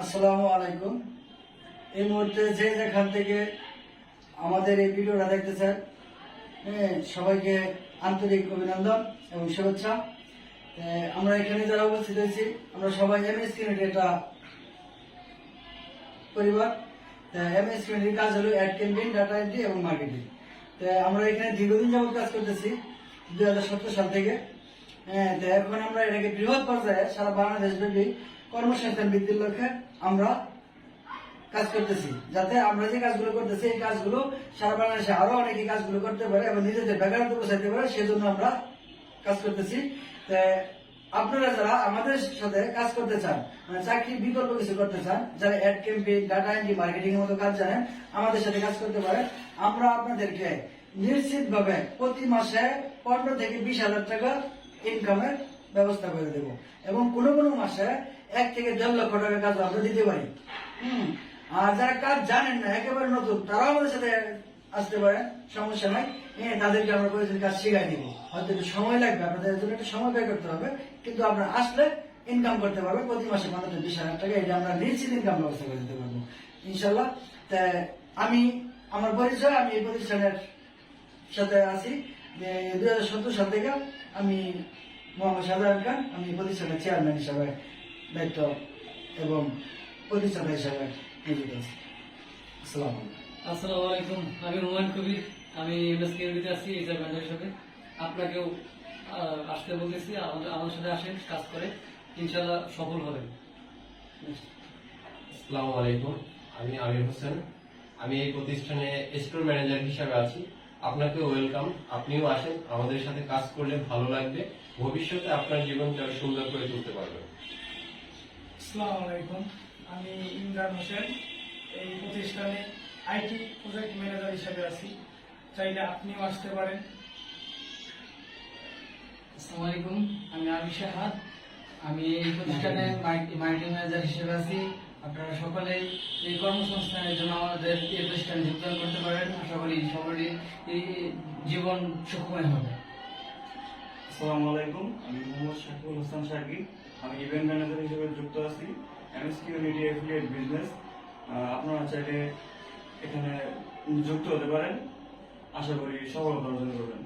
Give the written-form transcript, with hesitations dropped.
আসসালামু আলাইকুম। এই মুহূর্তে যে যেখান থেকে আমাদের এই ভিডিওটা দেখতেছেন, সবাইকে আন্তরিক অভিনন্দন এবং শুভেচ্ছা। আমরা এখানে যারা উপস্থিত হয়েছি, আমরা সবাই এমএস কিউনিটি একটা পরিবার। এমএস কিউনিটির কাজ হলো অ্যাড ক্যাম্পেইন, ডাটা এন্ট্রি এবং মার্কেটিং। আমরা এখানে দীর্ঘদিন যাবত কাজ করতেছি, 2017 সাল থেকে। এখন আমরা এটাকে বৃহৎ পর্যায়ে সারা বাংলাদেশ ব্যাপী কর্মসংস্থান বৃদ্ধির লক্ষ্যে আমরা কাজ করতেছি, যাতে আমরা যে কাজগুলো করতেছি এই কাজগুলো সারা বাংলাদেশে আরো অনেকে কাজগুলো করতে পারে এবং নিজেদের বেকারত্ব বোঝাতে পারে, সেজন্য আমরা কাজ করতেছি। আপনারা যারা আমাদের সাথে কাজ করতে চান, মানে চাকরির বিকল্প কিছু করতে চান, যারা ad campaign, data entry, marketing এর মতো কাজ জানেন, আমাদের সাথে কাজ করতে পারেন। আমরা আপনাদেরকে নিশ্চিতভাবে প্রতি মাসে 15 থেকে 20,000 টাকা ইনকামের ব্যবস্থা করে দেব এবং কোনো কোনো মাসে 1 থেকে 1.5 লক্ষ টাকা কাজ আমরা দিতে পারি। আর যারা কাজ জানেন না, একেবারে নতুন, তারাও আমাদের সাথে আসতে পারেন, সমস্যা নাই। তাদেরকে আমরা প্রয়োজন কাজ শিখাই দিব। হয়তো একটু সময় লাগবে, আপনাদের জন্য একটু সময় ব্যয় করতে হবে, কিন্তু আপনারা আসলে ইনকাম করতে পারবে প্রতি মাসে 15 থেকে 20,000 টাকা। এটা আমরা নিশ্চিত ইনকাম ব্যবস্থা করে দিতে পারবো ইনশাল্লাহ। আমি আমার পরিচয়, আমি এই প্রতিষ্ঠানের সাথে আছি 2017 সাল থেকে। আমি মোহাম্মদ শাহজাহান খান, আমি প্রতিষ্ঠানের চেয়ারম্যান হিসাবে দায়িত্ব এবং প্রতিষ্ঠাতা হিসাবে নিয়োজিত আছি। আসসালামু আলাইকুম। আমি হুমায়ুন কবির, আমি এমএস কিউনিটিতে আছি এইচআর ম্যানেজার হিসেবে। আপনাকেও আসতে বলতেছি, আমাদের সাথে আসেন, কাজ করে, ইনশাআল্লাহ সফল হবেন। আসসালামু আলাইকুম, আমি আমির হোসেন, আমি এই প্রতিষ্ঠানে স্টোর ম্যানেজার হিসাবে আছি। আপনাকে ওয়েলকাম, আপনিও আসেন, আমাদের সাথে কাজ করলে ভালো লাগবে, ভবিষ্যতে আপনার জীবনকে আরো সুন্দর করে তুলতে পারবেন। আসসালামু আলাইকুম, আমি ইমরান হোসেন, এই প্রতিষ্ঠানে আইটি প্রজেক্ট ম্যানেজার হিসেবে আছি। চাইলে আপনিও আসতে পারেন। আসসালামু আলাইকুম, আমি আবি শাহাদ, আমি এই প্রতিষ্ঠানে মার্কেটিং ম্যানেজার হিসেবে আছি। আপনারা সকলেই এই কর্মসংস্থানের জন্য আমাদের এই প্রতিষ্ঠানে যোগদান করতে পারেন। আশা করি সকলেই এই জীবন সুখময় হবে। আসসালামু আলাইকুম, আমি মোহাম্মদ শাকিল হোসেন শাকিল, আমি ইভেন্ট ম্যানেজার হিসেবে যুক্ত আছি এমএস কিউনিটি অ্যাফিলিয়েট বিজনেস। আপনারা চাইলে এখানে যুক্ত হতে পারেন, আশা করি সফলতা অর্জন করবেন।